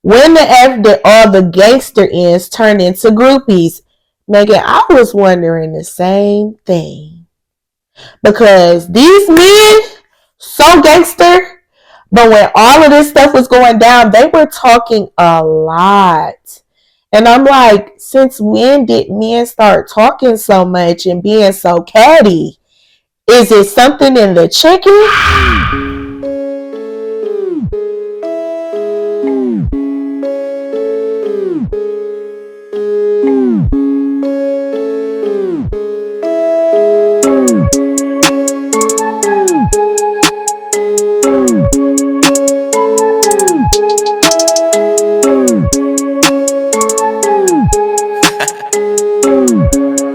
When the F did all the gangster ends turn into groupies? Megan, I was wondering the same thing. Because these men, so gangster, but when all of this stuff was going down, they were talking a lot. And I'm like, since when did men start talking so much and being so catty? Is it something in the chicken?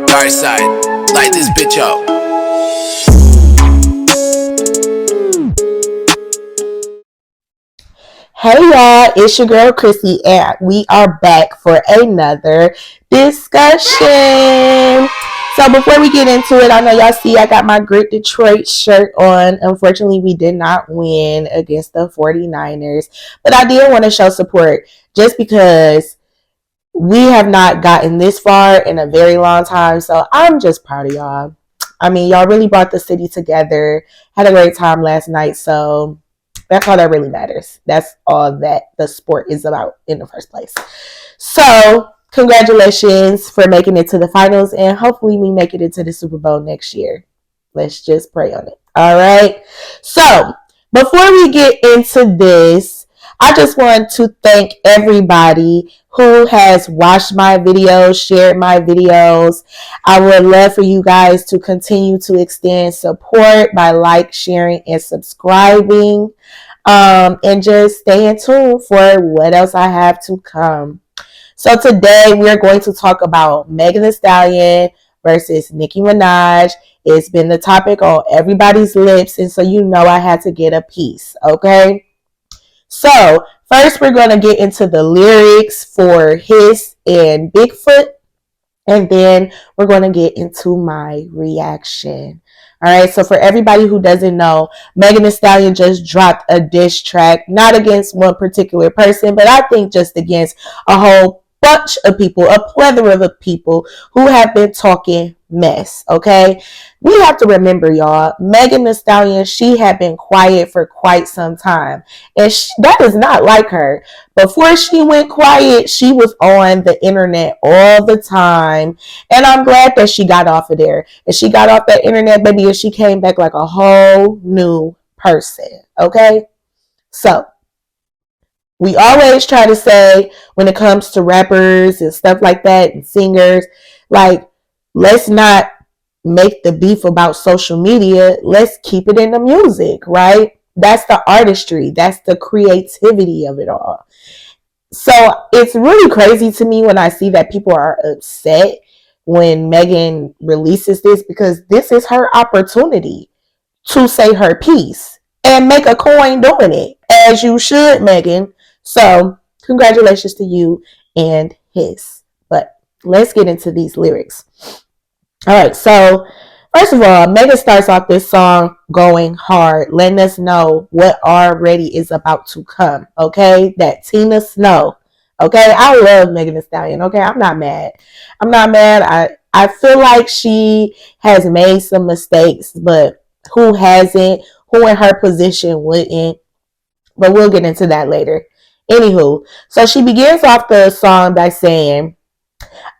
Dark side, light this bitch up. Hey y'all, it's your girl Chrissy, and we are back for another discussion. So before we get into it, I know y'all see I got my Grit Detroit shirt on. Unfortunately, we did not win against the 49ers, but I did want to show support just because we have not gotten this far in a very long time. So I'm just proud of y'all. I mean, y'all really brought the city together, had a great time last night, so that's all that really matters. That's all that the sport is about in the first place. So, congratulations for making it to the finals, and hopefully we make it into the Super Bowl next year. Let's just pray on it. All right. So, before we get into this, I just want to thank everybody who has watched my videos, shared my videos. I would love for you guys to continue to extend support by sharing, and subscribing. And just stay tuned for what else I have to come. So today we are going to talk about Megan Thee Stallion versus Nicki Minaj. It's been the topic on everybody's lips, and so you know I had to get a piece, okay? So first we're going to get into the lyrics for Hiss and Bigfoot, and then we're going to get into my reaction. All right, so for everybody who doesn't know, Megan Thee Stallion just dropped a diss track, not against one particular person, but I think just against a whole bunch of people, a plethora of people who have been talking mess, okay? We have to remember, y'all, Megan Thee Stallion, she had been quiet for quite some time, and that is not like her. Before she went quiet, she was on the internet all the time, and I'm glad that she got off of there. And she got off that internet, baby, and she came back like a whole new person, okay? So, we always try to say when it comes to rappers and stuff like that and singers, like, let's not make the beef about social media. Let's keep it in the music, right? That's the artistry. That's the creativity of it all. So it's really crazy to me when I see that people are upset when Megan releases this, because this is her opportunity to say her piece and make a coin doing it, as you should, Megan. So congratulations to you and Hiss. But let's get into these lyrics. All right, so first of all, Megan starts off this song going hard, letting us know what already is about to come, okay? That Tina Snow, okay? I love Megan Thee Stallion, okay? I'm not mad. I feel like she has made some mistakes, but who hasn't? Who in her position wouldn't? But we'll get into that later. Anywho, so she begins off the song by saying,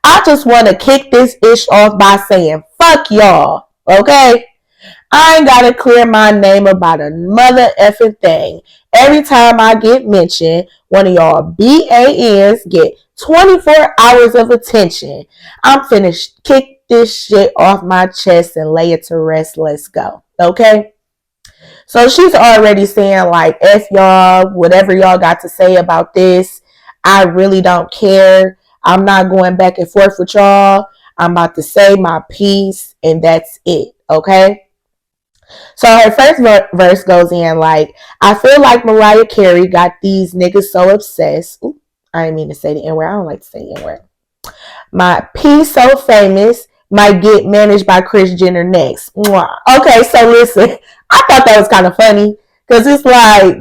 I just want to kick this ish off by saying, fuck y'all, okay? I ain't got to clear my name about a mother effing thing. Every time I get mentioned, one of y'all BANs get 24 hours of attention. I'm finished. Kick this shit off my chest and lay it to rest. Let's go, okay? So she's already saying, like, F y'all, whatever y'all got to say about this, I really don't care. I'm not going back and forth with y'all. I'm about to say my piece, and that's it, okay? So her first verse goes in like, I feel like Mariah Carey got these niggas so obsessed. Ooh, I didn't mean to say the N-word. I don't like to say the N-word. My piece so famous might get managed by Kris Jenner next. Mwah. Okay, so listen, I thought that was kind of funny because it's like,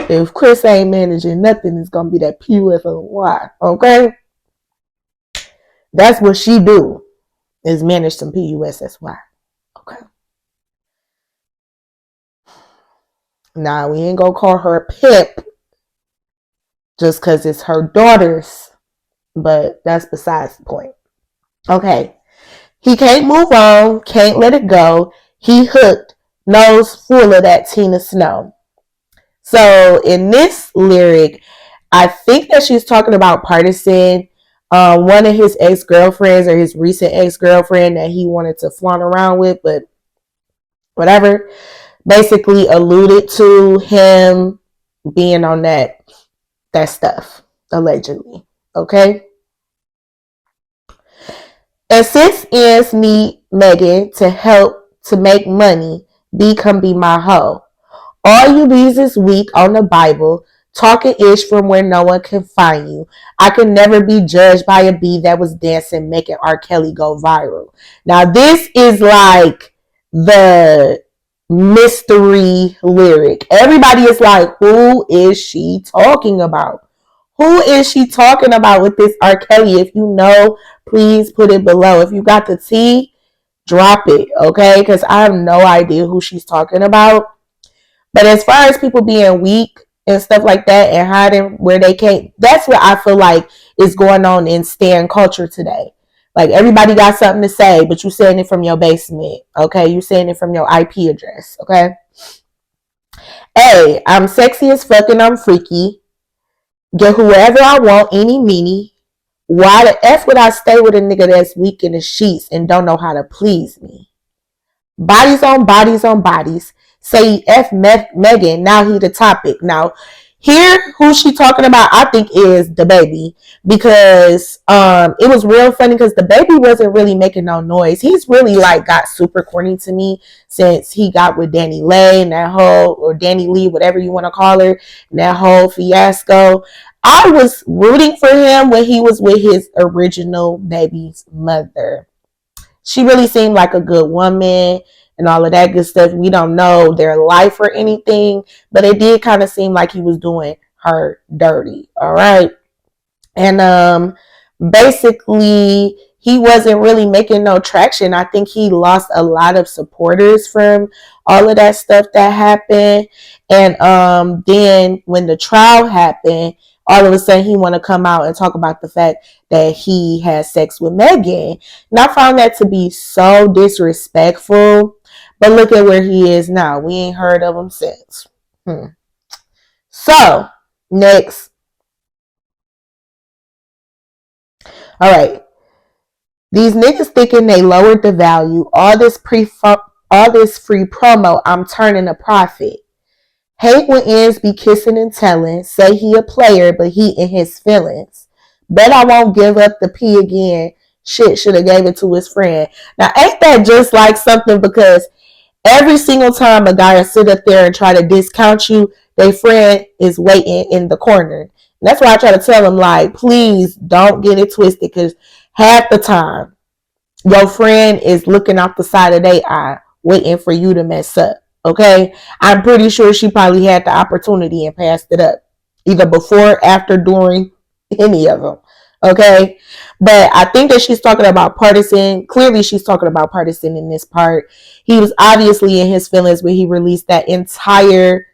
If Chris ain't managing nothing, it's gonna be that PUSSY. Okay, that's what she do, is manage some PUSSY. Okay. Nah, we ain't gonna call her a pimp just because it's her daughter's, but that's besides the point. Okay. He can't move on, can't let it go. He hooked, nose full of that Tina Snow. So in this lyric, I think that she's talking about Partisan, one of his ex-girlfriends or his recent ex-girlfriend that he wanted to flaunt around with, but whatever. Basically alluded to him being on that stuff, allegedly. Okay? And since ends need Megan to help to make money, B come be my hoe. All you bees is weak on the Bible, talking ish from where no one can find you. I could never be judged by a bee that was dancing, making R. Kelly go viral. Now, this is like the mystery lyric. Everybody is like, who is she talking about? Who is she talking about with this R. Kelly? If you know, please put it below. If you got the tea, drop it, okay? Because I have no idea who she's talking about. But as far as people being weak and stuff like that and hiding where they can't, that's what I feel like is going on in stan culture today. Like everybody got something to say, but you saying it from your basement, okay? You saying it from your IP address, okay? Hey, I'm sexy as fuck and I'm freaky. Get whoever I want, eeny meeny. Why the F would I stay with a nigga that's weak in the sheets and don't know how to please me? Bodies on bodies on bodies. Say F Megan, now he the topic. Now, here who she talking about, I think, is the baby, because it was real funny because the baby wasn't really making no noise. He's really like got super corny to me since he got with Danny Lay and that whole, or Danny Lee, whatever you want to call her, and that whole fiasco. I was rooting for him when he was with his original baby's mother. She really seemed like a good woman and all of that good stuff. We don't know their life or anything, but it did kind of seem like he was doing her dirty. All right. And basically he wasn't really making no traction. I think he lost a lot of supporters from all of that stuff that happened. And then when the trial happened, all of a sudden he want to come out and talk about the fact that he had sex with Megan. And I found that to be so disrespectful. But look at where he is now. We ain't heard of him since. So, next. All right. These niggas thinking they lowered the value. All this free promo, I'm turning a profit. Hate when ends be kissing and telling. Say he a player, but he in his feelings. Bet I won't give up the P again. Shit, should have gave it to his friend. Now, ain't that just like something? Because every single time a guy will sit up there and try to discount you, their friend is waiting in the corner. And that's why I try to tell them, like, please don't get it twisted, because half the time your friend is looking out the side of their eye waiting for you to mess up. Okay, I'm pretty sure she probably had the opportunity and passed it up, either before, after, during, any of them. Okay, but I think that she's talking about Partisan. Clearly, she's talking about Partisan in this part. He was obviously in his feelings when he released that entire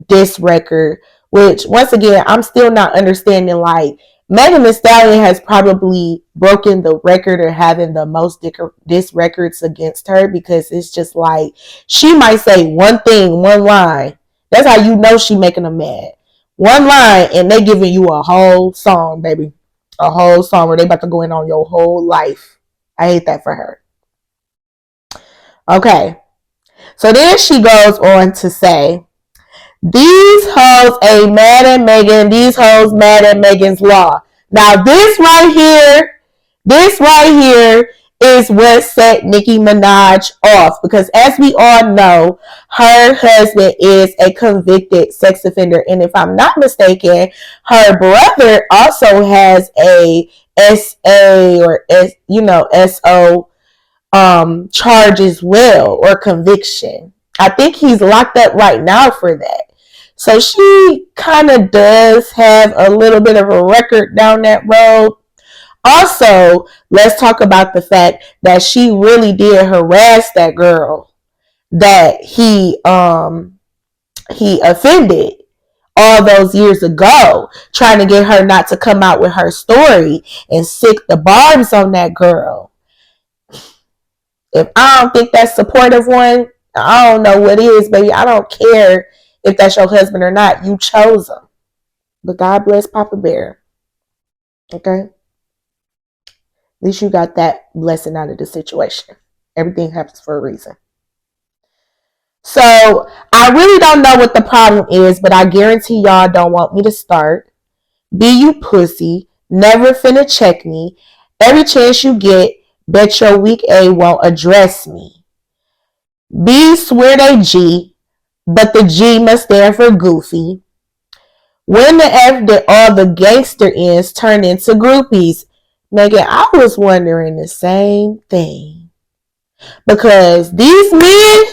diss record, which, once again, I'm still not understanding. Like, Megan Thee Stallion has probably broken the record or having the most diss records against her, because it's just like she might say one thing, one line. That's how you know she making them mad. One line and they giving you a whole song, baby. A whole song where they about to go in on your whole life. I hate that for her. Okay. So then she goes on to say, these hoes ain't mad at Megan. These hoes mad at Megan's law. Now this right here is what set Nicki Minaj off, because as we all know, her husband is a convicted sex offender, and if I'm not mistaken, her brother also has a SA or SO charge as well, or conviction. I think he's locked up right now for that. So she kind of does have a little bit of a record down that road. Also, let's talk about the fact that she really did harass that girl that he offended all those years ago, trying to get her not to come out with her story and sick the barbs on that girl. If I don't think that's supportive one, I don't know what is, baby. I don't care if that's your husband or not. You chose him. But God bless Papa Bear. Okay? At least you got that blessing out of the situation. Everything happens for a reason. So I really don't know what the problem is, but I guarantee y'all don't want me to start. B, you pussy. Never finna check me. Every chance you get, bet your weak A won't address me. B, swear they G, but the G must stand for goofy. When the F did all the gangster ends turn into groupies? Megan, I was wondering the same thing. Because these men,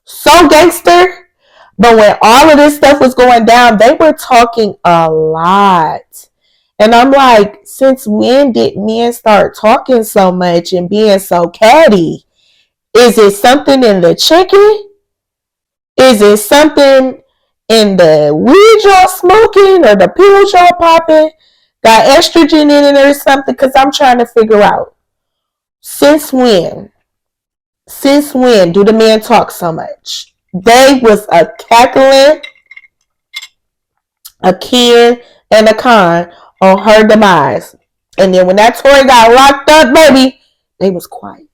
so gangster, but when all of this stuff was going down, they were talking a lot. And I'm like, since when did men start talking so much and being so catty? Is it something in the chicken? Is it something in the weed y'all smoking or the pills y'all popping? Got estrogen in it or something? Because I'm trying to figure out. Since when? Since when do the men talk so much? They was a cackling, a Ken, and a Con on her demise. And then when that Tory got locked up, baby, they was quiet.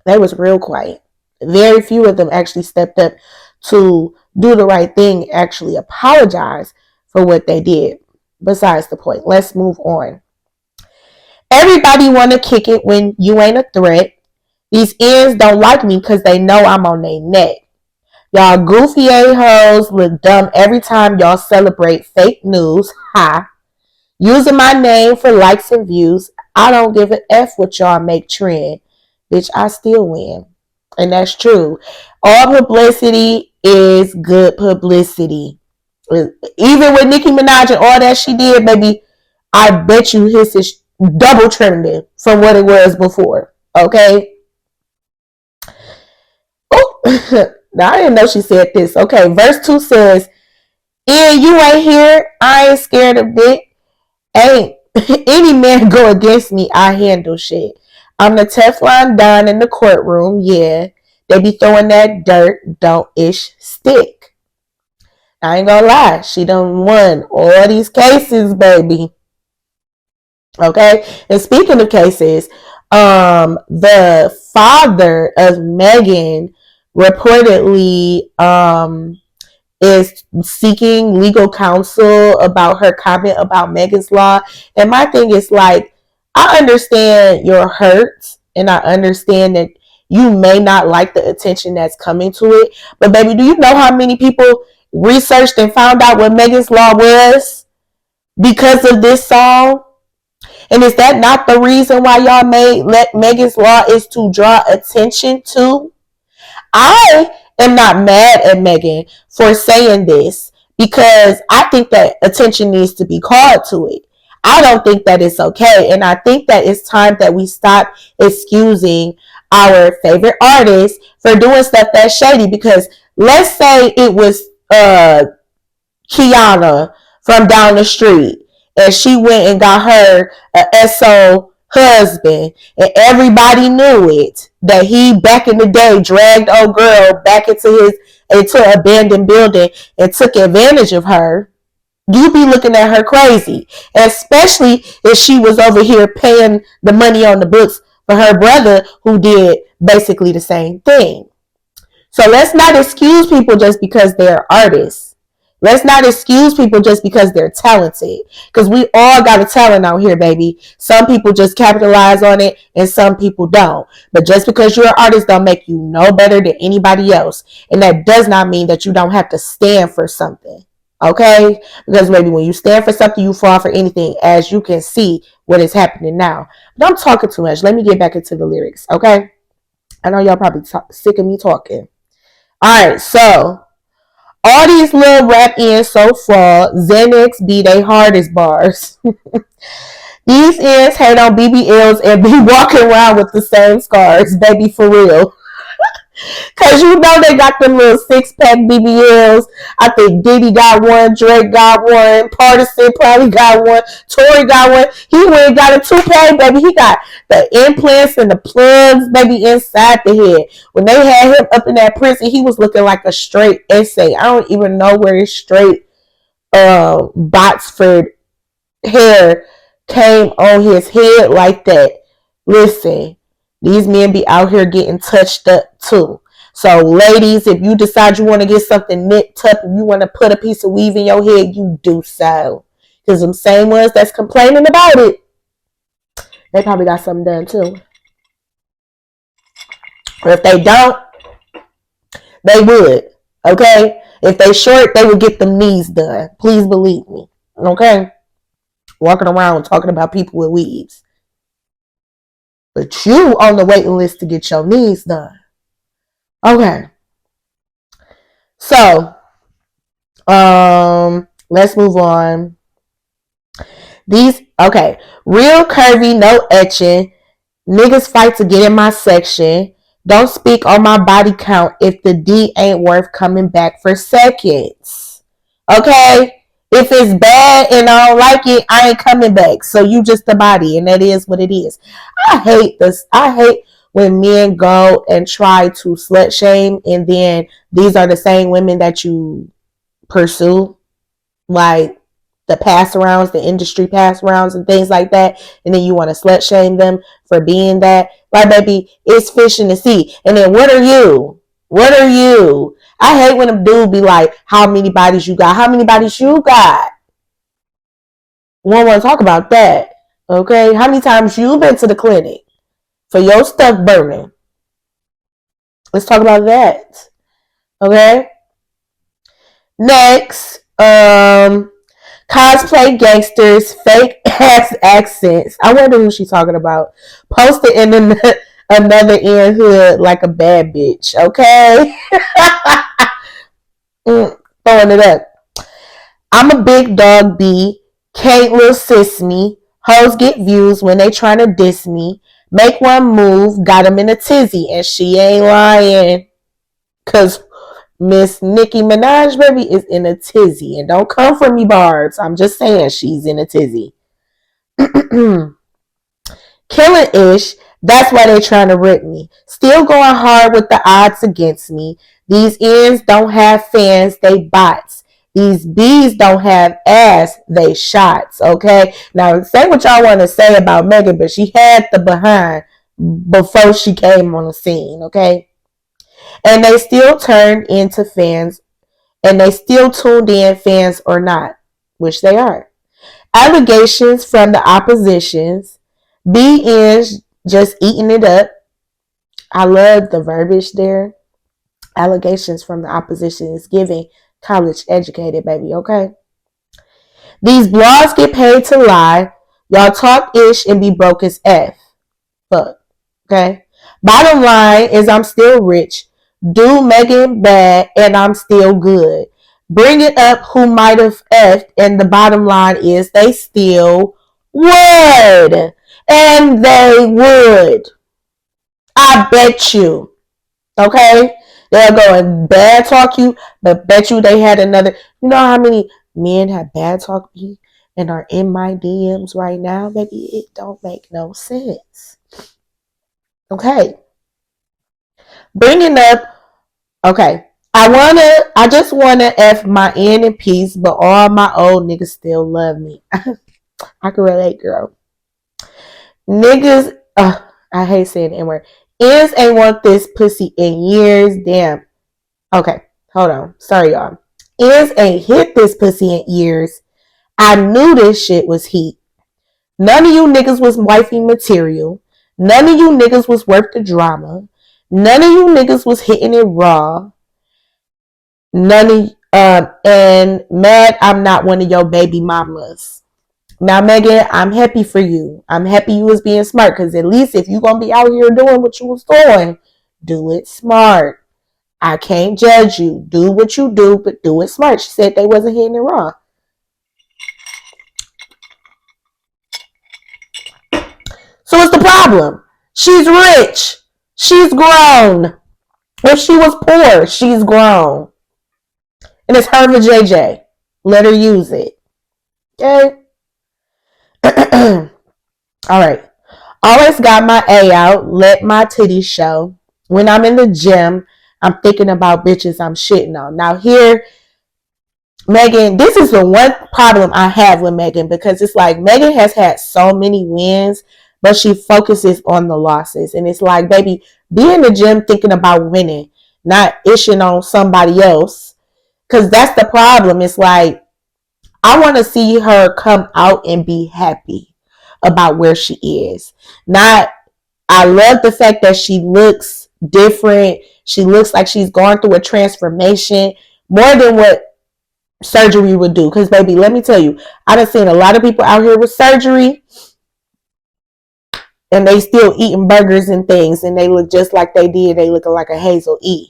They was real quiet. Very few of them actually stepped up to do the right thing, actually apologize for what they did. Besides the point, let's move on. Everybody want to kick it when you ain't a threat. These ends don't like me because they know I'm on their neck. Y'all goofy a-hoes look dumb every time y'all celebrate fake news. Ha. Using my name for likes and views. I don't give a F what y'all make trend. Bitch, I still win. And that's true. All publicity is good publicity. Even with Nicki Minaj and all that she did, baby, I bet you his is double trending from what it was before. Okay? Oh, now I didn't know she said this. Okay, verse 2 says, you ain't here. I ain't scared of dick. Ain't any man go against me, I handle shit. I'm the Teflon Don in the courtroom, yeah. They be throwing that dirt, don't ish stick. I ain't gonna lie, she done won all these cases, baby. Okay? And speaking of cases, the father of Megan reportedly is seeking legal counsel about her comment about Megan's Law. And my thing is like, I understand your hurt and I understand that you may not like the attention that's coming to it. But baby, do you know how many people researched and found out what Megan's Law was because of this song? And is that not the reason why y'all made Megan's Law is to draw attention to? I am not mad at Megan for saying this because I think that attention needs to be called to it. I don't think that it's okay. And I think that it's time that we stop excusing our favorite artists for doing stuff that's shady. Because let's say it was Kiana from down the street and she went and got her a SO husband and everybody knew it, that he back in the day dragged old girl back into an abandoned building and took advantage of her. You be looking at her crazy, especially if she was over here paying the money on the books for her brother who did basically the same thing. So let's not excuse people just because they're artists. Let's not excuse people just because they're talented. Because we all got a talent out here, baby. Some people just capitalize on it and some people don't. But just because you're an artist don't make you no better than anybody else. And that does not mean that you don't have to stand for something. Okay? Because maybe when you stand for something, you fall for anything, as you can see what is happening now. But I'm talking too much. Let me get back into the lyrics. Okay? I know y'all probably sick of me talking. All right, so All these little rap ends so far, Xanax be they hardest bars. These ends hate on BBLs and be walking around with the same scars, baby, for real. Cause you know they got them little 6-pack BBLs. I think Diddy got one, Drake got one, Partisan probably got one, Tory got one. He went and got a 2-pack, baby. He got the implants and the plugs, baby, inside the head. When they had him up in that prison, he was looking like a straight essay. I don't even know where his straight Botsford hair came on his head like that. Listen, these men be out here getting touched up too. So ladies, if you decide you want to get something nipped up and you want to put a piece of weave in your head, you do so. Because them same ones that's complaining about it, they probably got something done too. Or if they don't, they would. Okay? If they short, they would get them knees done. Please believe me. Okay? Walking around talking about people with weaves. But you on the waiting list to get your knees done. Okay. So, let's move on. Real curvy, no etching. Niggas fight to get in my section. Don't speak on my body count if the D ain't worth coming back for seconds. Okay? If it's bad and I don't like it, I ain't coming back. So you just a body, and that is what it is. I hate this. I hate when men go and try to slut shame, and then these are the same women that you pursue. Like the pass arounds, the industry pass arounds and things like that. And then you want to slut shame them for being that. Like, baby, it's fish in the sea. And then what are you? What are you? I hate when a dude be like, how many bodies you got? How many bodies you got? We don't want to talk about that. Okay? How many times you been to the clinic for your stuff burning? Let's talk about that. Okay? Next, cosplay gangsters, fake ass accents. I wonder who she's talking about. Posted in another end hood like a bad bitch. Okay? Throwing it up. I'm a big dog B. Can't little sis me. Hoes get views when they trying to diss me. Make one move, got him in a tizzy, and she ain't lying. Cause Miss Nicki Minaj, baby, is in a tizzy. And don't come for me, Barbs. I'm just saying she's in a tizzy. Killing-ish. That's why they trying to rip me. Still going hard with the odds against me. These ends don't have fans, they bots. These B's don't have ass, they shots. Okay? Now, say what y'all want to say about Megan, but she had the behind before she came on the scene. Okay? And they still turned into fans, and they still tuned in, fans or not, which they are. Allegations from the oppositions. BNs just eating it up. I love the verbiage there. Allegations from the opposition is giving college educated, baby, okay? These blogs get paid to lie. Y'all talk ish and be broke as F. Fuck. Okay? Bottom line is I'm still rich. Do Megan bad and I'm still good. Bring it up who might have effed, and the bottom line is they still would. And they would. I bet you. Okay? They'll go and bad talk you, but bet you they had another. You know how many men have bad talk me and are in my DMs right now? Baby, it don't make no sense. Okay. Bringing up, okay. I just wanna F my N in peace, but all my old niggas still love me. I can relate, girl. Niggas, I hate saying the N-word. Ends ain't want this pussy in years. Damn. Okay, hold on. Sorry, y'all. Ends ain't hit this pussy in years. I knew this shit was heat. None of you niggas was wifey material. None of you niggas was worth the drama. None of you niggas was hitting it raw. And mad I'm not one of your baby mamas. Now, Megan, I'm happy for you. I'm happy you was being smart, because at least if you gonna be out here doing what you was doing, do it smart. I can't judge you. Do what you do, but do it smart. She said they wasn't hitting it wrong. So what's the problem? She's rich. She's grown. If she was poor, she's grown. And it's her for JJ. Let her use it. Okay? All right. Always got my A out. Let my titties show. When I'm in the gym, I'm thinking about bitches I'm shitting on. Now here, Megan, this is the one problem I have with Megan, because it's like Megan has had so many wins, but she focuses on the losses. And it's like, baby, be in the gym thinking about winning, not ishing on somebody else. Because that's the problem. It's like, I want to see her come out and be happy about where she is. Not, I love the fact that she looks different. She looks like she's going through a transformation more than what surgery would do. Because, baby, let me tell you, I done seen a lot of people out here with surgery and they still eating burgers and things, and they look just like they did. They looking like a Hazel E.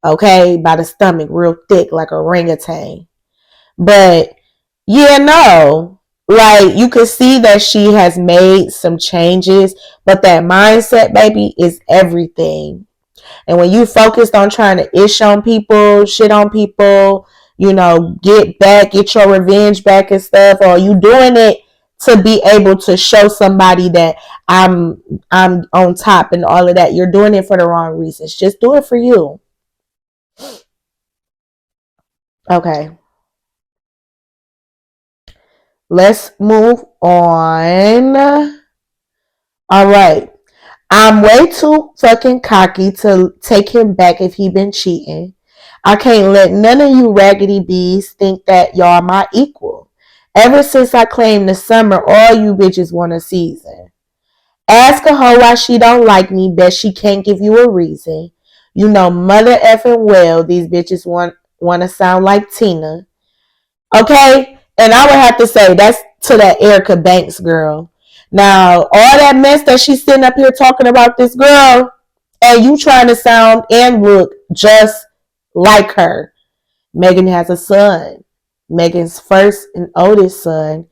Okay, by the stomach, real thick, like a orangutan. But yeah, no, like you can see that she has made some changes, but that mindset, baby, is everything. And when you focused on trying to ish on people, shit on people, get back, get your revenge back and stuff, or you doing it to be able to show somebody that I'm on top and all of that, you're doing it for the wrong reasons. Just do it for you. Okay. Let's move on. All right. I'm way too fucking cocky to take him back if he been cheating. I can't let none of you raggedy bees think that y'all my equal. Ever since I claimed the summer, all you bitches want a season. Ask a hoe why she don't like me. Bet she can't give you a reason. You know mother effing well these bitches want to sound like Tina. Okay? And I would have to say that's to that Erica Banks girl. Now, all that mess that she's sitting up here talking about this girl, and you trying to sound and look just like her. Megan has a son. Megan's first and oldest son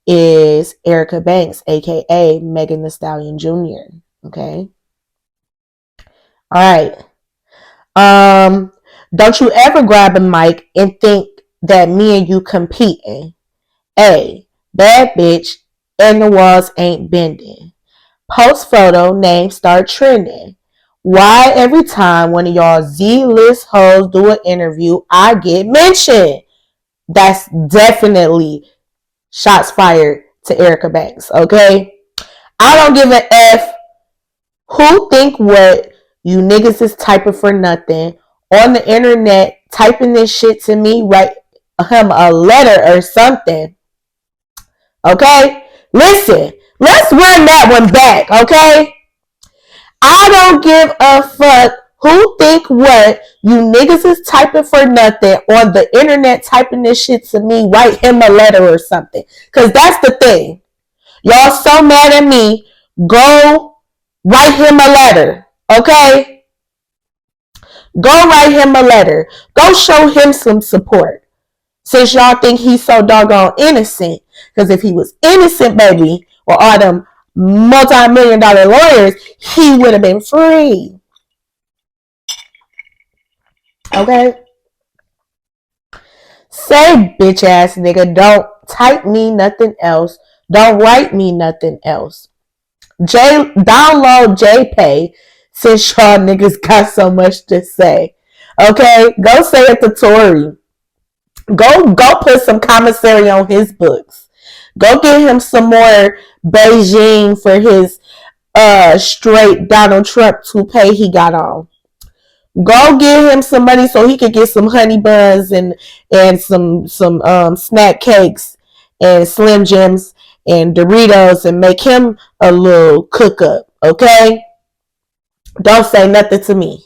is Erica Banks, aka Megan Thee Stallion Jr. Okay? All right. Don't you ever grab a mic and think that me and you competing. A, bad bitch, and the walls ain't bending. Post photo, name start trending. Why every time one of y'all Z-list hoes do an interview, I get mentioned? That's definitely shots fired to Erica Banks, okay? I don't give a F who think what. You niggas is typing for nothing. On the internet, typing this shit to me, write him a letter or something. Okay? Listen, let's run that one back, okay? I don't give a fuck who think what. You niggas is typing for nothing. On the internet, typing this shit to me, write him a letter or something. Because that's the thing. Y'all so mad at me, go write him a letter, okay? Go write him a letter. Go show him some support. Since y'all think he's so doggone innocent. Because if he was innocent, baby, or all them multi-million-dollar lawyers, he would have been free. Okay? Say, bitch ass nigga, don't type me nothing else. Don't write me nothing else. Download JPay since y'all niggas got so much to say. Okay? Go say it to Tory. Go put some commissary on his books. Go get him some more Beijing for his straight Donald Trump toupee he got on. Go give him some money so he could get some honey buns and some snack cakes and Slim Jims and Doritos and make him a little cook up, okay? Don't say nothing to me,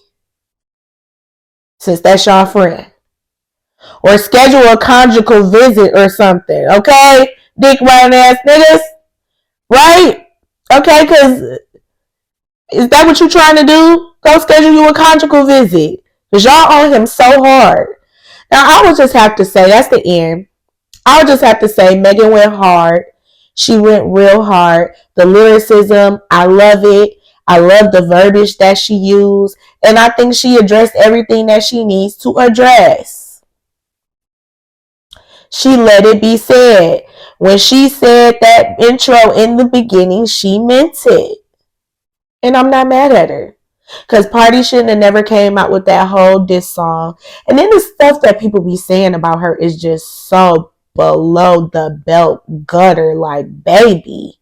since that's your friend. Or schedule a conjugal visit or something, okay? Dick riding ass niggas, right? Okay, because is that what you trying to do? Go schedule you a conjugal visit. Because y'all on him so hard. Now, I would just have to say, that's the end. I would just have to say Megan went hard. She went real hard. The lyricism, I love it. I love the verbiage that she used. And I think she addressed everything that she needs to address. She let it be said. When she said that intro in the beginning, she meant it. And I'm not mad at her. Because Party shouldn't have never came out with that whole diss song. And then the stuff that people be saying about her is just so below the belt gutter. Like, baby,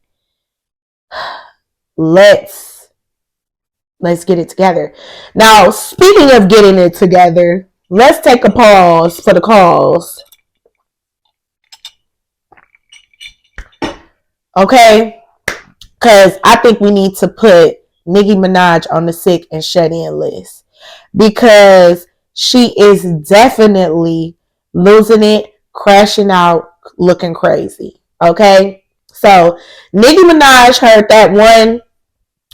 let's get it together. Now, speaking of getting it together, let's take a pause for the cause. Okay? Because I think we need to put Nicki Minaj on the sick and shut in list. Because she is definitely losing it, crashing out, looking crazy. Okay? So, Nicki Minaj heard that one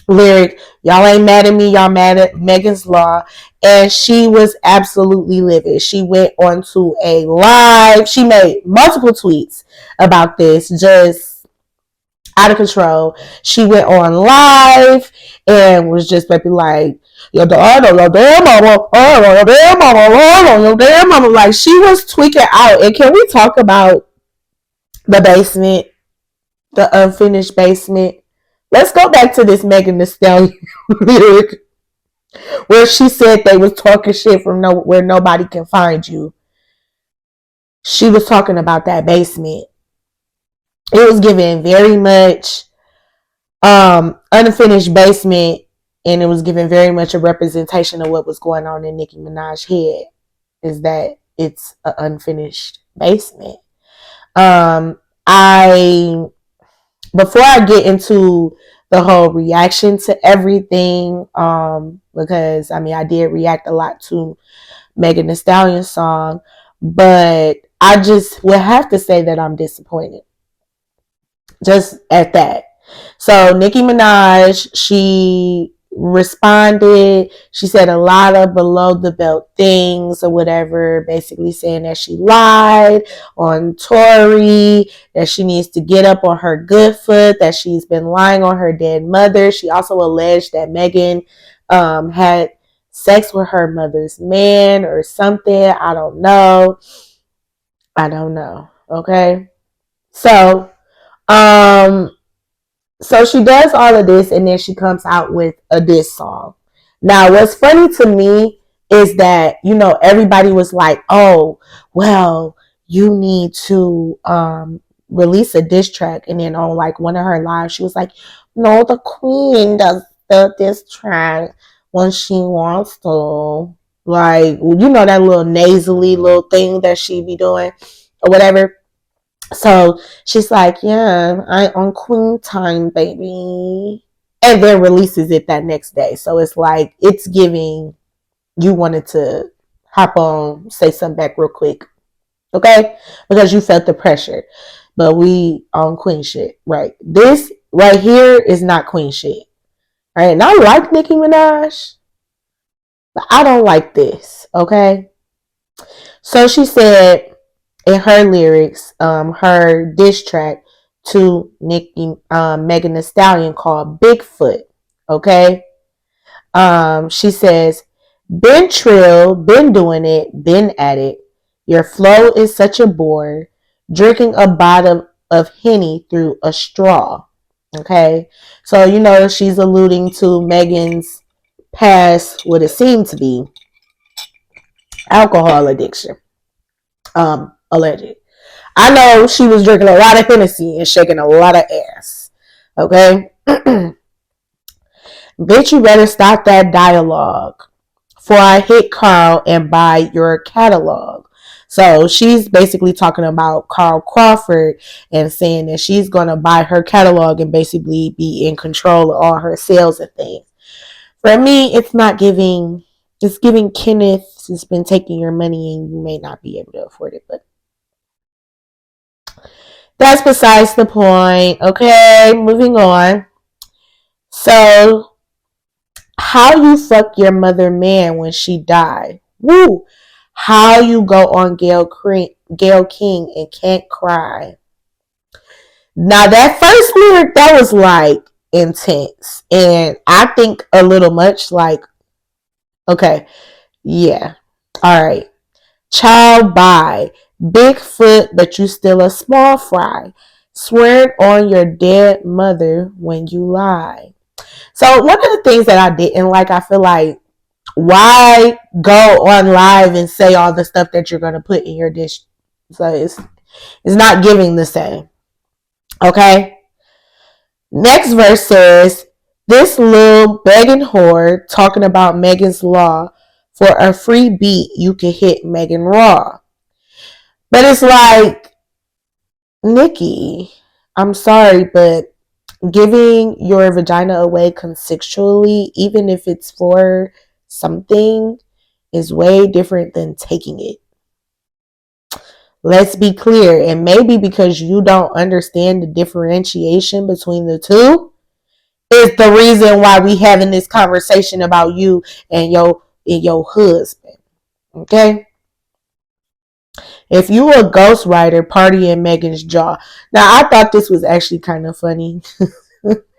lyric, y'all ain't mad at me, y'all mad at Megan's Law, and she was absolutely livid. She went on to a live, she made multiple tweets about this, just out of control. She went on live and was just maybe like, your damn mama, your damn mama, your damn mama. Like, she was tweaking out. And can we talk about the basement, the unfinished basement? Let's go back to this Megan Thee Stallion lyric where she said they was talking shit from where nobody can find you. She was talking about that basement. It was giving very much unfinished basement, and it was giving very much a representation of what was going on in Nicki Minaj's head, is that it's an unfinished basement. Before I get into the whole reaction to everything, because I did react a lot to Megan Thee Stallion's song, but I just would have to say that I'm disappointed. Just at that. So Nicki Minaj, she responded. She said a lot of below the belt things or whatever, basically saying that she lied on Tory, that she needs to get up on her good foot, that she's been lying on her dead mother. She also alleged that Megan had sex with her mother's man or something. I don't know. Okay. So she does all of this, and then she comes out with a diss song. Now, what's funny to me is that, everybody was like, oh, well, you need to release a diss track. And then on like one of her lives, she was like, no, the queen does the diss track when she wants to. Like, that little nasally little thing that she be doing or whatever. So she's like, yeah, I on queen time, baby. And then releases it that next day. So it's like, it's giving, you wanted to hop on, say something back real quick. Okay? Because you felt the pressure. But we on queen shit, right? This right here is not queen shit. All right? And I like Nicki Minaj, but I don't like this. Okay? So she said, in her lyrics, her diss track to Megan Thee Stallion called Bigfoot. Okay? She says, been trill, been doing it, been at it. Your flow is such a bore. Drinking a bottle of Henny through a straw. Okay? So, she's alluding to Megan's past, what it seemed to be, alcohol addiction. Alleged. I know she was drinking a lot of Hennessy and shaking a lot of ass. Okay? Bitch, you better stop that dialogue before I hit Carl and buy your catalog. So she's basically talking about Carl Crawford and saying that she's going to buy her catalog and basically be in control of all her sales and things. For me, it's not giving, it's giving Kenneth has been taking your money and you may not be able to afford it, but that's besides the point. Okay, moving on. So, how you fuck your mother man when she died? Woo! How you go on Gayle King and can't cry. Now that first lyric, that was like intense. And I think a little much like, okay, yeah. All right. Child bye. Bigfoot, but you still a small fry. Swear on your dead mother when you lie. So one of the things that I didn't like, I feel like, why go on live and say all the stuff that you're gonna put in your dish? So it's not giving the same. Okay. Next verse says, this little begging whore talking about Megan's Law. For a free beat, you can hit Megan Raw. But it's like, Nicki, I'm sorry, but giving your vagina away consensually, even if it's for something, is way different than taking it. Let's be clear. And maybe because you don't understand the differentiation between the two is the reason why we having this conversation about you and your husband. Okay? If you a ghostwriter, party in Megan's jaw. Now I thought this was actually kind of funny. But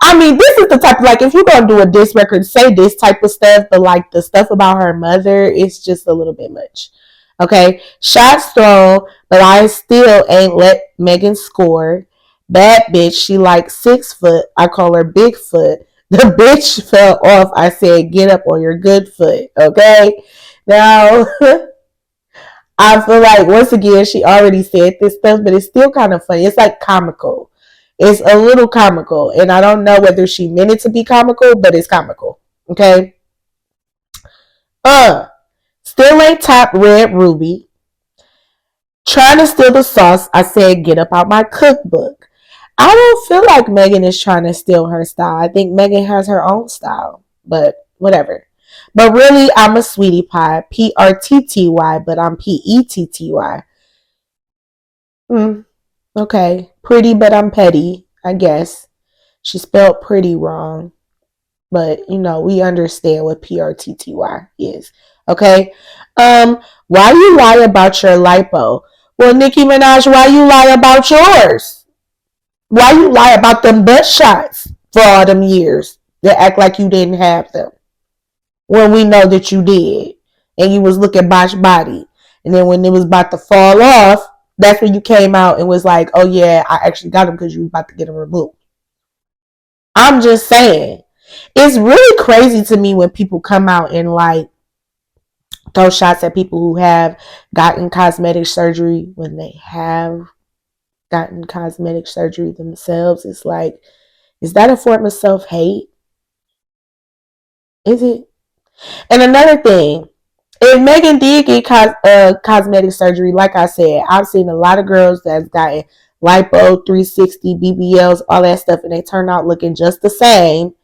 I mean, this is the type of, like, if you're gonna do a diss record, say this type of stuff, but like the stuff about her mother, it's just a little bit much. Okay, shots thrown, but I still ain't let Megan score. Bad bitch, she like 6 foot. I call her Bigfoot. The bitch fell off. I said, get up on your good foot. Okay, now I feel like, once again, she already said this stuff, but it's still kind of funny. It's like comical. It's a little comical. And I don't know whether she meant it to be comical, but it's comical. Okay? Still ain't top red ruby. Trying to steal the sauce. I said, get up out my cookbook. I don't feel like Megan is trying to steal her style. I think Megan has her own style. But whatever. But really, I'm a sweetie pie. P-R-T-T-Y, but I'm P-E-T-T-Y. Okay. Pretty, but I'm petty, I guess. She spelled pretty wrong. But, we understand what P-R-T-T-Y is. Okay? Why you lie about your lipo? Well, Nicki Minaj, why you lie about yours? Why you lie about them butt shots for all them years? They act like you didn't have them, when we know that you did, and you was looking botch body. And then when it was about to fall off, that's when you came out and was like, oh yeah, I actually got them because you was about to get them removed. I'm just saying, it's really crazy to me when people come out and like throw shots at people who have gotten cosmetic surgery when they have gotten cosmetic surgery themselves. It's like, is that a form of self-hate? Is it? And another thing, if Megan did get cosmetic surgery, like I said, I've seen a lot of girls that's gotten lipo, 360, BBLs, all that stuff, and they turn out looking just the same,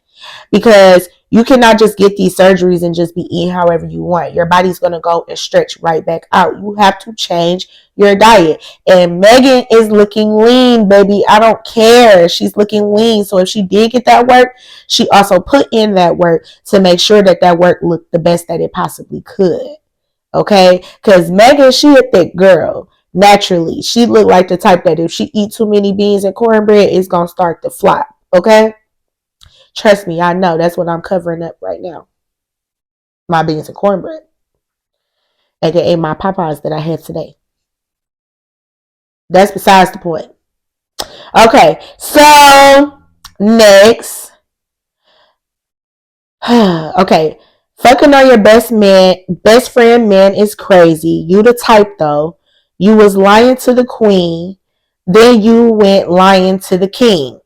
because you cannot just get these surgeries and just be eating however you want. Your body's going to go and stretch right back out. You have to change your diet. And Megan is looking lean, baby. I don't care. She's looking lean. So if she did get that work, she also put in that work to make sure that that work looked the best that it possibly could. Okay? Because Megan, she a thick girl. Naturally, she looked like the type that if she eat too many beans and cornbread, it's going to start to flop. Okay? Trust me, I know. That's what I'm covering up right now. My beans and cornbread. AKA my Popeyes that I had today. That's besides the point. Okay, so next. Okay. Fucking on your best friend man is crazy. You the type though. You was lying to the queen. Then you went lying to the king.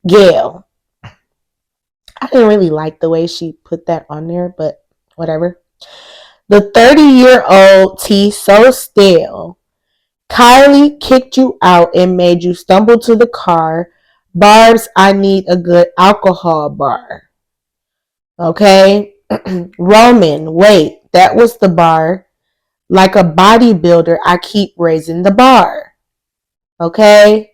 Gayle. I didn't really like the way she put that on there, but whatever. The 30-year-old tea so stale. Kylie kicked you out and made you stumble to the car. Barb's, I need a good alcohol bar. Okay? Roman, wait, that was the bar. Like a bodybuilder, I keep raising the bar. Okay?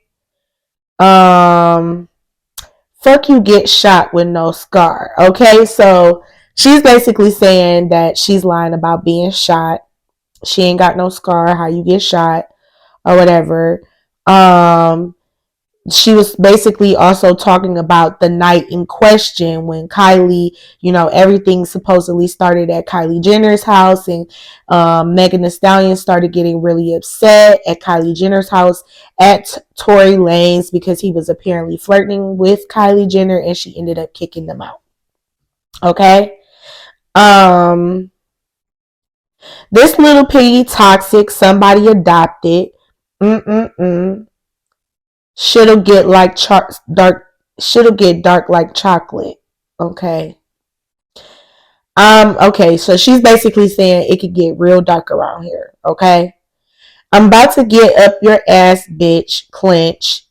Fuck you get shot with no scar. Okay? So She's basically saying that she's lying about being shot. She ain't got no scar, how you get shot or whatever. She was basically also talking about the night in question when Kylie, everything supposedly started at Kylie Jenner's house, and Megan Thee Stallion started getting really upset at Kylie Jenner's house at Tory Lanez because he was apparently flirting with Kylie Jenner, and she ended up kicking them out. Okay. This little piggy toxic, somebody adopted. Mm-mm-mm. Shit'll get like dark. Shit'll get dark like chocolate. Okay. Okay, so she's basically saying it could get real dark around here. Okay. I'm about to get up your ass, bitch. Clench.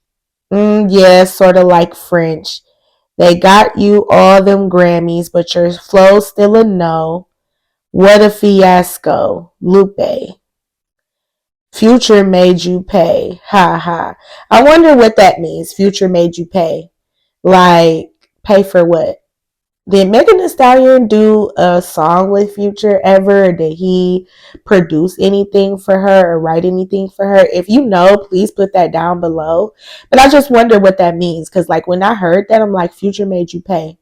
Yeah, sort of like French. They got you all them Grammys, but your flow's still a no. What a fiasco. Lupe. Future made you pay. Ha ha. I wonder what that means. Future made you pay. Like, pay for what? Did Megan Thee Stallion do a song with Future ever? Or did he produce anything for her or write anything for her? If you know, please put that down below. But I just wonder what that means. Because, like, when I heard that, I'm like, Future made you pay.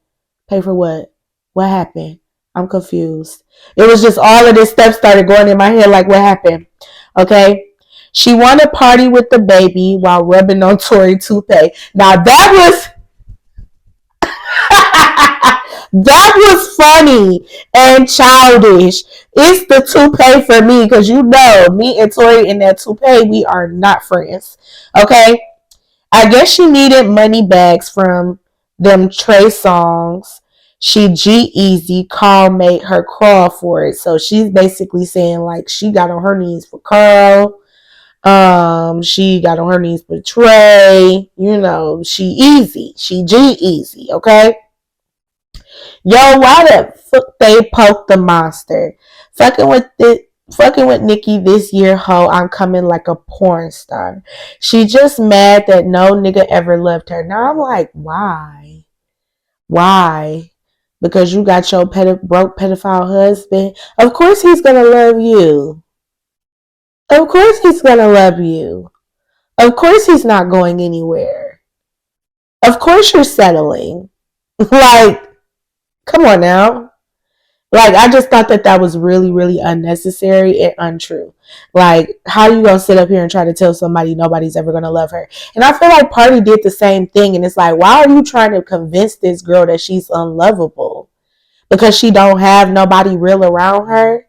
Pay for what? What happened? I'm confused. It was just all of this stuff started going in my head. Like, what happened? Okay. She wanted to party with the baby while rubbing on Tory toupee. Now, that was that was funny and childish. It's the toupee for me because me and Tori in that toupee, we are not friends. Okay? I guess she needed money bags from them Trey songs. She G-Eazy, Carl made her crawl for it. So she's basically saying like she got on her knees for Carl. She got on her knees for Trey. She easy. She G-Eazy, okay? Yo, why the fuck they poke the monster? Fucking with Nicki this year, ho, I'm coming like a porn star. She just mad that no nigga ever loved her. Now I'm like, why? Why? Because you got your broke pedophile husband? Of course he's gonna love you. Of course he's gonna love you. Of course he's not going anywhere. Of course you're settling. Like, come on now. Like, I just thought that was really, really unnecessary and untrue. Like, how you gonna sit up here and try to tell somebody nobody's ever gonna love her? And I feel like Party did the same thing. And it's like, why are you trying to convince this girl that she's unlovable? Because she don't have nobody real around her?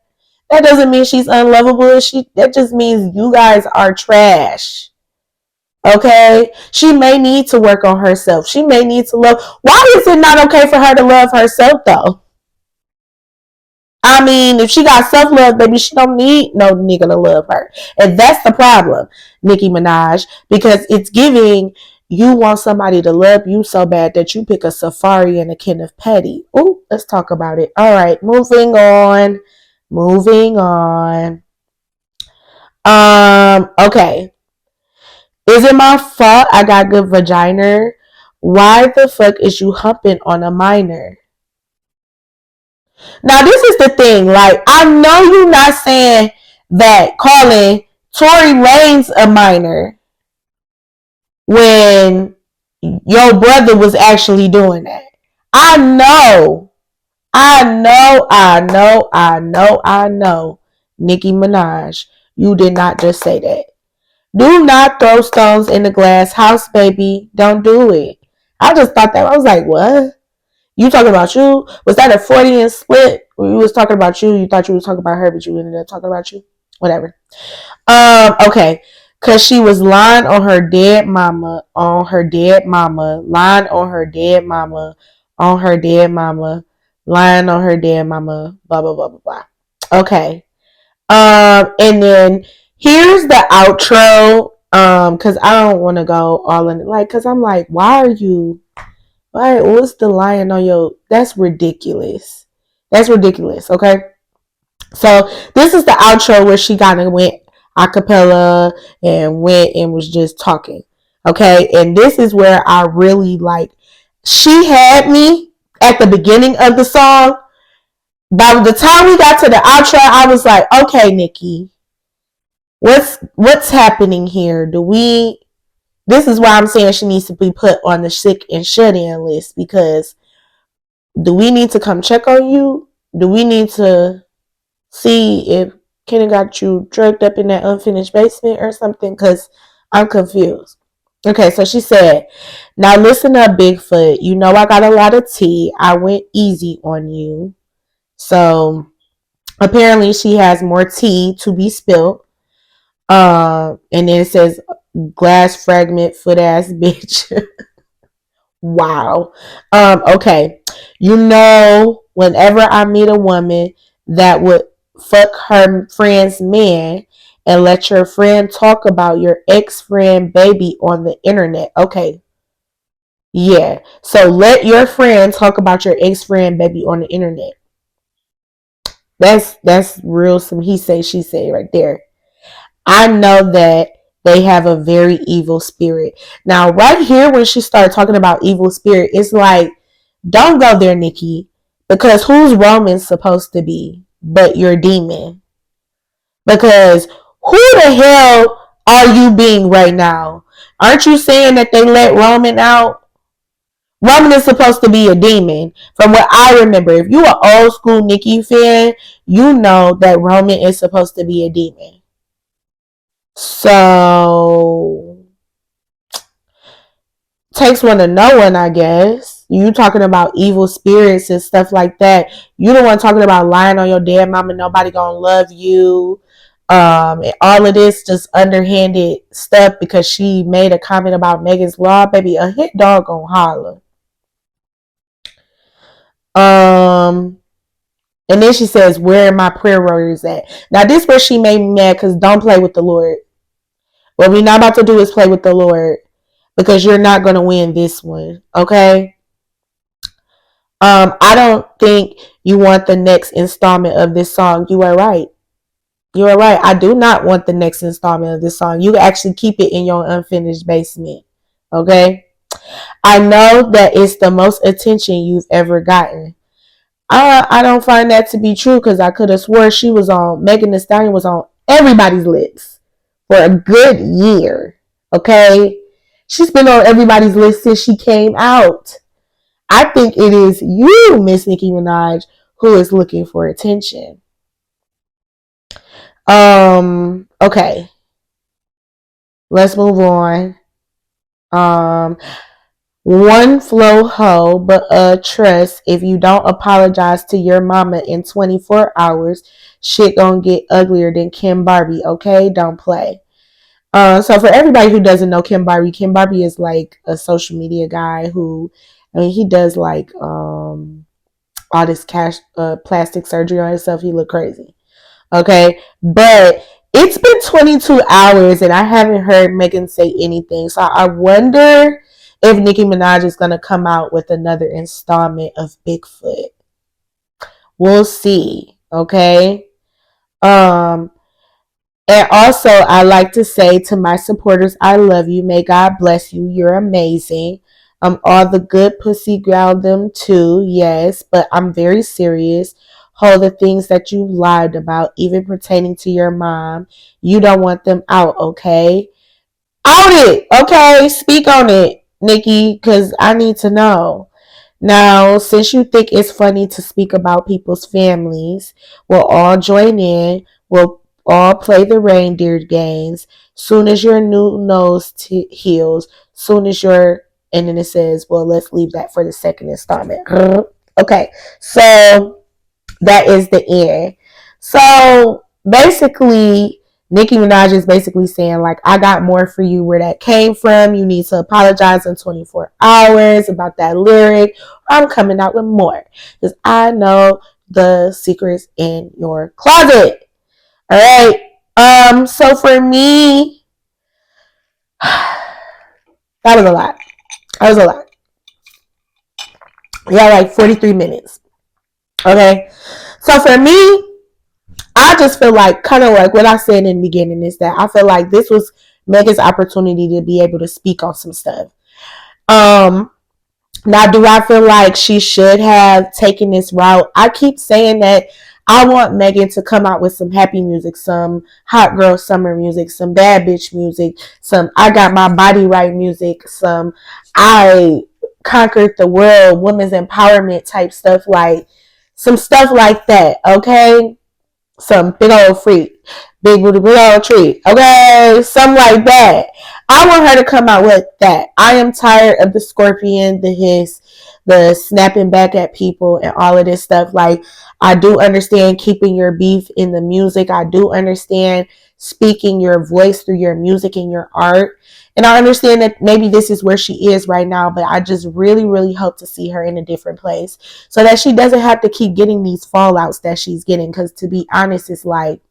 That doesn't mean she's unlovable. That just means you guys are trash. Okay? She may need to work on herself. She may need to love. Why is it not okay for her to love herself, though? I mean, if she got self-love, baby, she don't need no nigga to love her. And that's the problem, Nicki Minaj, because it's giving you want somebody to love you so bad that you pick a Safari and a Kenneth Petty. Ooh, let's talk about it. All right, moving on. Moving on. Okay. Is it my fault I got good vagina? Why the fuck is you humping on a minor? Now, this is the thing. Like, I know you're not saying that calling Tory Lanez a minor when your brother was actually doing that. I know. Nicki Minaj, you did not just say that. Do not throw stones in the glass house, baby. Don't do it. I just thought that. I was like, what? You talking about you? Was that a 40 split? We was talking about you. You thought you was talking about her, but you ended up talking about you. Whatever. Okay. Cause she was lying on her dead mama, lying on her dead mama, lying on her dead mama, blah blah blah blah blah. Okay. And then here's the outro. Cause I don't want to go all in it. Like, cause I'm like, what's the lion on your? That's ridiculous. That's ridiculous. Okay. So this is the outro where she kind of went a cappella and went and was just talking. Okay. And this is where I really like, she had me at the beginning of the song. By the time we got to the outro, I was like, okay, Nicki, what's happening here? This is why I'm saying she needs to be put on the sick and shut in list, because do we need to come check on you? Do we need to see if Kenny got you drugged up in that unfinished basement or something? Because I'm confused. Okay, so she said, now listen up, Bigfoot. You know I got a lot of tea. I went easy on you. So apparently she has more tea to be spilled. And then it says glass fragment foot ass bitch. Wow. Okay. You know, whenever I meet a woman that would fuck her friend's man and let your friend talk about your ex-friend baby on the internet. Okay. Yeah. So let your friend talk about your ex-friend baby on the internet. That's real some he say she say right there. I know that they have a very evil spirit. Now, right here, when she started talking about evil spirit, it's like, don't go there, Nicki, because who's Roman supposed to be but your demon? Because who the hell are you being right now? Aren't you saying that they let Roman out? Roman is supposed to be a demon. From what I remember, if you are old school Nicki fan, you know that Roman is supposed to be a demon. So takes one to know one, I guess. You talking about evil spirits and stuff like that. You the one talking about lying on your dead mama, nobody gonna love you. And all of this just underhanded stuff because she made a comment about Megan's Law. Baby, a hit dog gonna holler. And then she says, where are my prayer warriors at? Now this where she made me mad, because don't play with the Lord. What we're not about to do is play with the Lord, because you're not going to win this one. Okay. I don't think you want the next installment of this song. You are right. You are right. I do not want the next installment of this song. You can actually keep it in your unfinished basement. Okay. I know that it's the most attention you've ever gotten. I don't find that to be true, because I could have swore she was on, Megan Thee Stallion was on everybody's lips for a good year. Okay. She's been on everybody's list since she came out. I think it is you, Miss Nicki Minaj, who is looking for attention. Okay. Let's move on. One flow hoe, but trust, if you don't apologize to your mama in 24 hours, shit gonna get uglier than Kim Barbie, okay? Don't play. So for everybody who doesn't know Kim Barbie is like a social media guy who, I mean, he does like all this plastic surgery on himself. He look crazy. Okay, but it's been 22 hours and I haven't heard Megan say anything. So I wonder if Nicki Minaj is gonna come out with another installment of Bigfoot. We'll see. Okay. Um, And also, I like to say to my supporters, I love you. May God bless you. You're amazing. All the good pussy ground them too, yes, but I'm very serious. Hold the things that you lied about, even pertaining to your mom. You don't want them out, okay? Out it, okay? Speak on it, Nikki, because I need to know. Now, since you think it's funny to speak about people's families, we'll all join in. We'll all play the reindeer games. Soon as your new nose heals, soon as your, and then it says, well, let's leave that for the second installment. Okay, so that is the end. So basically, Nicki Minaj is basically saying, like, I got more for you where that came from. You need to apologize in 24 hours about that lyric. I'm coming out with more, because I know the secrets in your closet. All right. So for me, that was a lot. That was a lot. Yeah, like 43 minutes. Okay. So for me, I just feel like, kind of like what I said in the beginning, is that I feel like this was Megan's opportunity to be able to speak on some stuff. Um, Now, do I feel like she should have taken this route? I keep saying that I want Megan to come out with some happy music, some hot girl summer music, some bad bitch music, some I got my body right music, some I conquered the world, women's empowerment type stuff, like some stuff like that, okay? Some big old freak, big booty, big old treat, okay? Something like that. I want her to come out with that. I am tired of the scorpion, the hiss, the snapping back at people, and all of this stuff. Like, I do understand keeping your beef in the music. I do understand speaking your voice through your music and your art. And I understand that maybe this is where she is right now, but I just really, really hope to see her in a different place so that she doesn't have to keep getting these fallouts that she's getting. Because to be honest, it's like,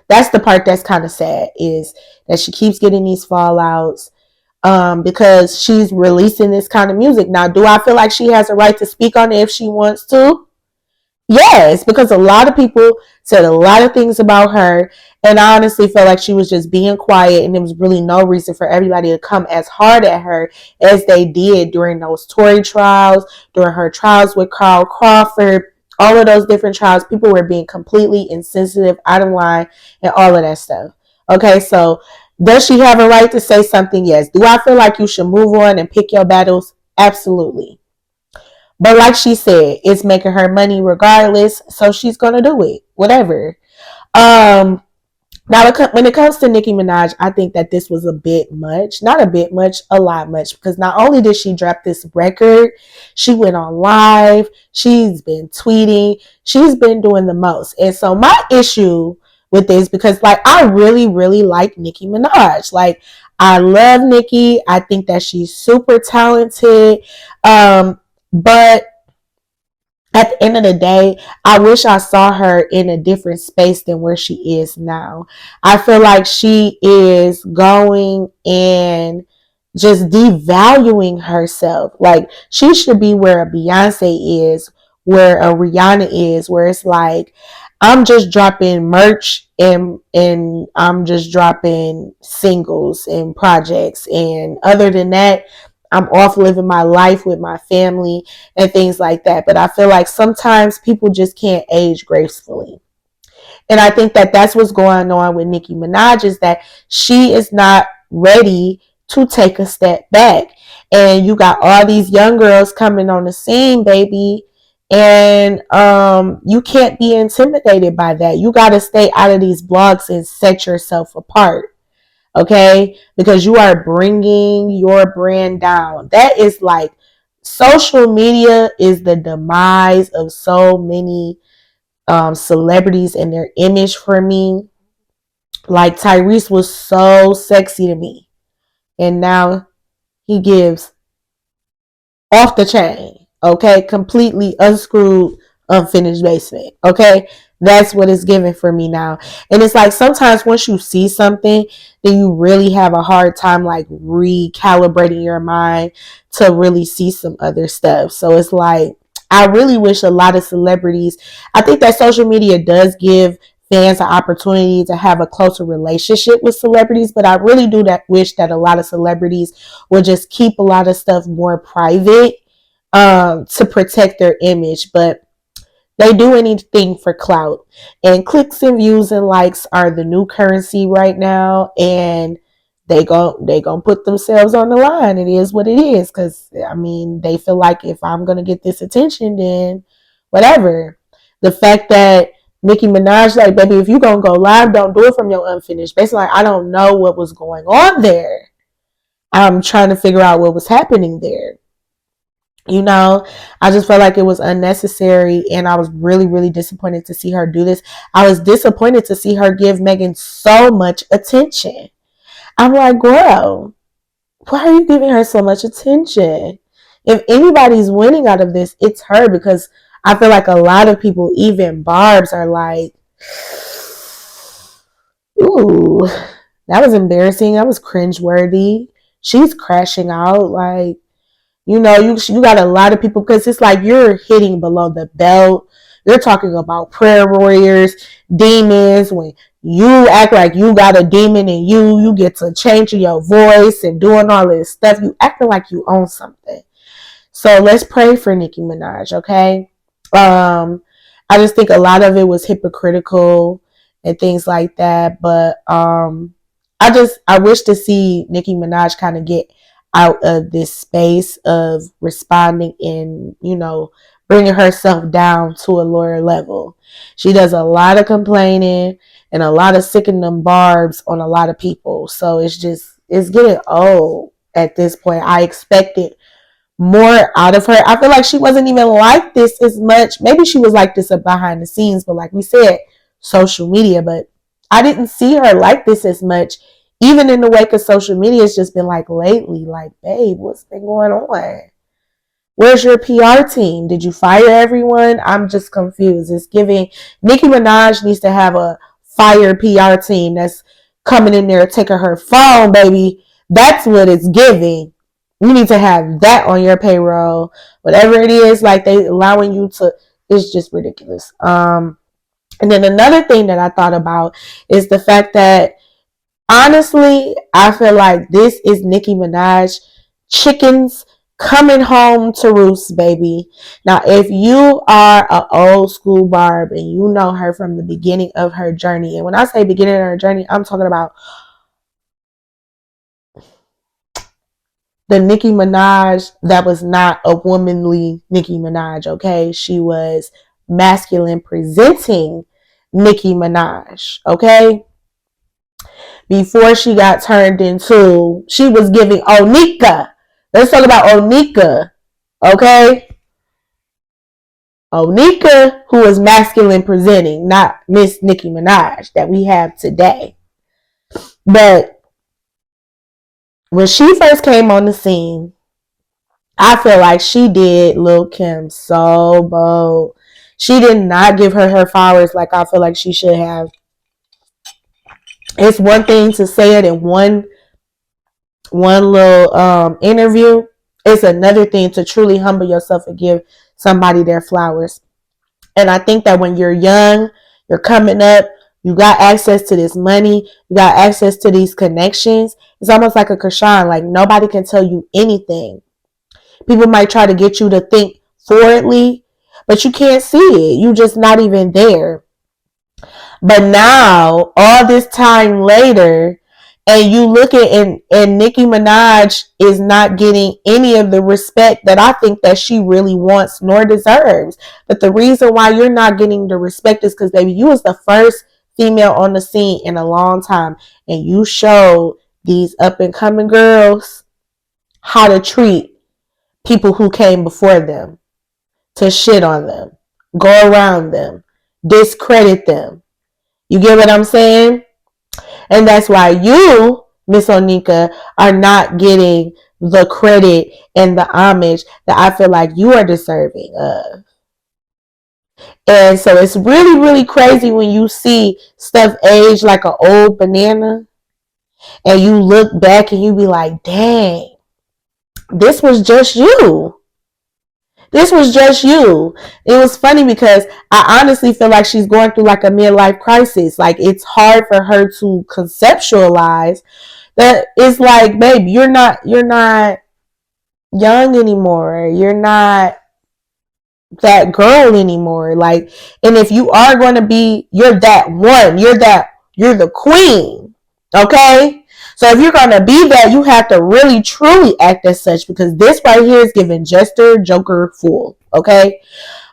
that's the part that's kind of sad, is that she keeps getting these fallouts because she's releasing this kind of music. Now, do I feel like she has a right to speak on it if she wants to? Yes, because a lot of people said a lot of things about her, and I honestly felt like she was just being quiet, and there was really no reason for everybody to come as hard at her as they did during those Tory trials, during her trials with Carl Crawford, all of those different trials. People were being completely insensitive, out of line, and all of that stuff. Okay, so does she have a right to say something? Yes. Do I feel like you should move on and pick your battles? Absolutely. But like she said, it's making her money regardless, so she's gonna do it. Whatever. Um, Now, when it comes to Nicki Minaj, I think that this was a bit much. Not a bit much, a lot much. Because not only did she drop this record, she went on live. She's been tweeting. She's been doing the most. And so my issue with this, because like I really, really like Nicki Minaj. Like I love Nicki. I think that she's super talented. But at the end of the day, I wish I saw her in a different space than where she is now. I feel like she is going and just devaluing herself. Like she should be where a Beyonce is, where a Rihanna is, where it's like I'm just dropping merch and I'm just dropping singles and projects, and other than that, I'm off living my life with my family and things like that. But I feel like sometimes people just can't age gracefully. And I think that that's what's going on with Nicki Minaj, is that she is not ready to take a step back. And you got all these young girls coming on the scene, baby. And you can't be intimidated by that. You got to stay out of these blogs and set yourself apart. Okay, because you are bringing your brand down. That is like, social media is the demise of so many celebrities and their image for me. Like Tyrese was so sexy to me, and now he gives off the chain. Okay, completely unscrewed, unfinished basement. Okay, that's what it's giving for me now. And it's like sometimes once you see something, then you really have a hard time like recalibrating your mind to really see some other stuff. So it's like, I really wish a lot of celebrities, I think that social media does give fans an opportunity to have a closer relationship with celebrities, but I really do wish that a lot of celebrities would just keep a lot of stuff more private to protect their image. But they do anything for clout, and clicks and views and likes are the new currency right now, and they gonna put themselves on the line. It is what it is, because I mean they feel like if I'm gonna get this attention, then whatever. The fact that Nicki Minaj, like, baby, if you gonna go live, don't do it from your unfinished. Basically, like, I don't know what was going on there. I'm trying to figure out what was happening there. You know, I just felt like it was unnecessary, and I was really, really disappointed to see her do this. I was disappointed to see her give Megan so much attention. I'm like, girl, why are you giving her so much attention? If anybody's winning out of this, it's her, because I feel like a lot of people, even Barb's, are like, ooh, that was embarrassing. That was cringeworthy. She's crashing out. Like, you know, you got a lot of people, because it's like you're hitting below the belt. You're talking about prayer warriors, demons. When you act like you got a demon in you, you get to changing your voice and doing all this stuff. You acting like you own something. So let's pray for Nicki Minaj, okay? I just think a lot of it was hypocritical and things like that. But I wish to see Nicki Minaj kind of get out of this space of responding and, bringing herself down to a lower level. She does a lot of complaining and a lot of sicking them barbs on a lot of people. So it's getting old at this point. I expected more out of her. I feel like she wasn't even like this as much. Maybe she was like this behind the scenes, but like we said, social media. But I didn't see her like this as much, even in the wake of social media. It's just been like lately, like, babe, what's been going on? Where's your PR team? Did you fire everyone? I'm just confused. It's giving. Nicki Minaj needs to have a fire PR team that's coming in there taking her phone, baby. That's what it's giving. You need to have that on your payroll. Whatever it is, like they allowing you to, it's just ridiculous. And then another thing that I thought about is the fact that honestly, I feel like this is Nicki Minaj chickens coming home to roost, baby. Now, if you are an old school barb and you know her from the beginning of her journey, and when I say beginning of her journey, I'm talking about the Nicki Minaj that was not a womanly Nicki Minaj, okay? She was masculine presenting Nicki Minaj, okay? Before she got turned into, she was giving Onika. Let's talk about Onika, okay? Onika, who was masculine presenting, not Miss Nicki Minaj that we have today. But when she first came on the scene, I feel like she did Lil' Kim so bold. She did not give her flowers like I feel like she should have. It's one thing to say it in one little interview. It's another thing to truly humble yourself and give somebody their flowers. And I think that when you're young, you're coming up, you got access to this money, you got access to these connections. It's almost like a Krishan. Like nobody can tell you anything. People might try to get you to think forwardly, but you can't see it. You just not even there. But now, all this time later, and you look at and Nicki Minaj is not getting any of the respect that I think that she really wants nor deserves. But the reason why you're not getting the respect is because, baby, you was the first female on the scene in a long time, and you showed these up and coming girls how to treat people who came before them, to shit on them, go around them, discredit them. You get what I'm saying? And that's why you, Miss Onika, are not getting the credit and the homage that I feel like you are deserving of. And so it's really, really crazy when you see stuff age like an old banana and you look back and you be like, dang, this was just you. This was just you. It was funny because I honestly feel like she's going through like a midlife crisis. Like it's hard for her to conceptualize that. It's like, babe, you're not young anymore. You're not that girl anymore. Like, and if you are going to be, you're that one. You're the queen. Okay? So if you're going to be that, you have to really truly act as such, because this right here is giving jester, joker, fool. Okay?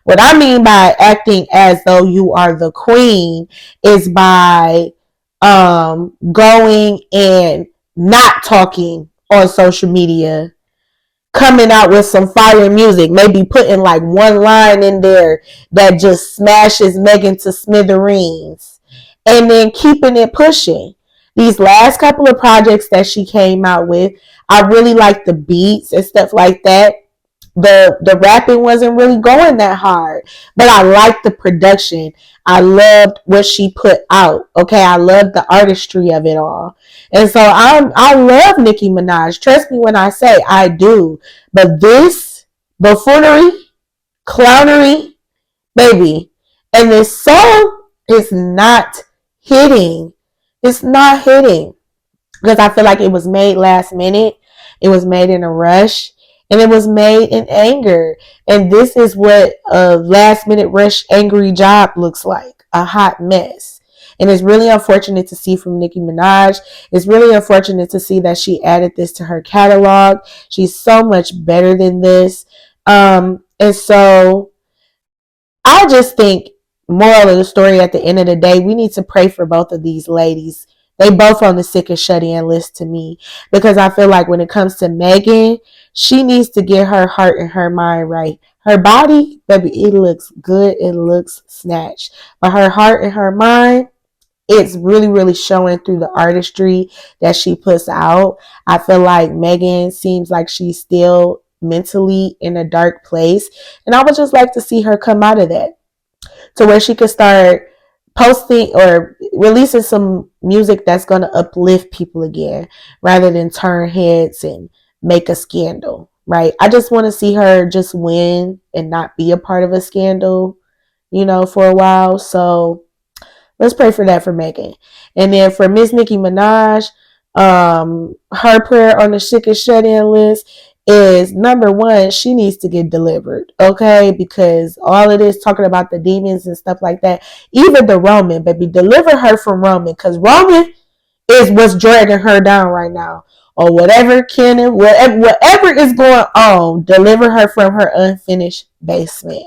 What I mean by acting as though you are the queen is by going and not talking on social media, coming out with some fire music, maybe putting like one line in there that just smashes Megan to smithereens, and then keeping it pushing. These last couple of projects that she came out with, I really like the beats and stuff like that. The rapping wasn't really going that hard, but I liked the production. I loved what she put out. Okay, I loved the artistry of it all. And so I love Nicki Minaj. Trust me when I say I do. But this buffoonery, clownery, baby, and this song is not hitting. It's not hitting because I feel like it was made last minute. It was made in a rush. and it was made in anger. And this is what a last minute rush angry job looks like, a hot mess. And it's really unfortunate to see from Nicki Minaj. It's really unfortunate to see that she added this to her catalog. She's so much better than this. And so I just think, moral of the story, at the end of the day, we need to pray for both of these ladies. They both on the sick and shut in list to me, because I feel like when it comes to Megan, she needs to get her heart and her mind right. Her body, baby, it looks good. It looks snatched. But her heart and her mind, it's really, really showing through the artistry that she puts out. I feel like Megan seems like she's still mentally in a dark place. And I would just like to see her come out of that, to where she could start posting or releasing some music that's going to uplift people again, rather than turn heads and make a scandal, right? I just want to see her just win and not be a part of a scandal, for a while. So let's pray for that for Megan. And then for Miss Nicki Minaj, her prayer on the sick and shut in list is, number one, she needs to get delivered, okay? Because all of this talking about the demons and stuff like that, even the Roman, baby, deliver her from Roman, because Roman is what's dragging her down right now. Or whatever, Kenan, whatever is going on, deliver her from her unfinished basement,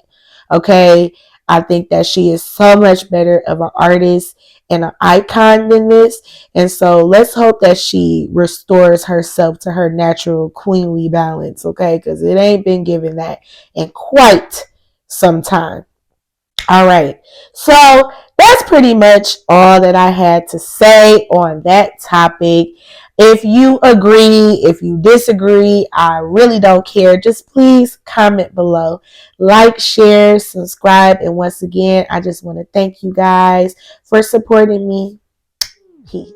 okay? I think that she is so much better of an artist and an icon than this. And so let's hope that she restores herself to her natural queenly balance, okay? Because it ain't been given that in quite some time. All right. So that's pretty much all that I had to say on that topic. If you agree, if you disagree, I really don't care. Just please comment below. Like, share, subscribe. And once again, I just want to thank you guys for supporting me. Peace.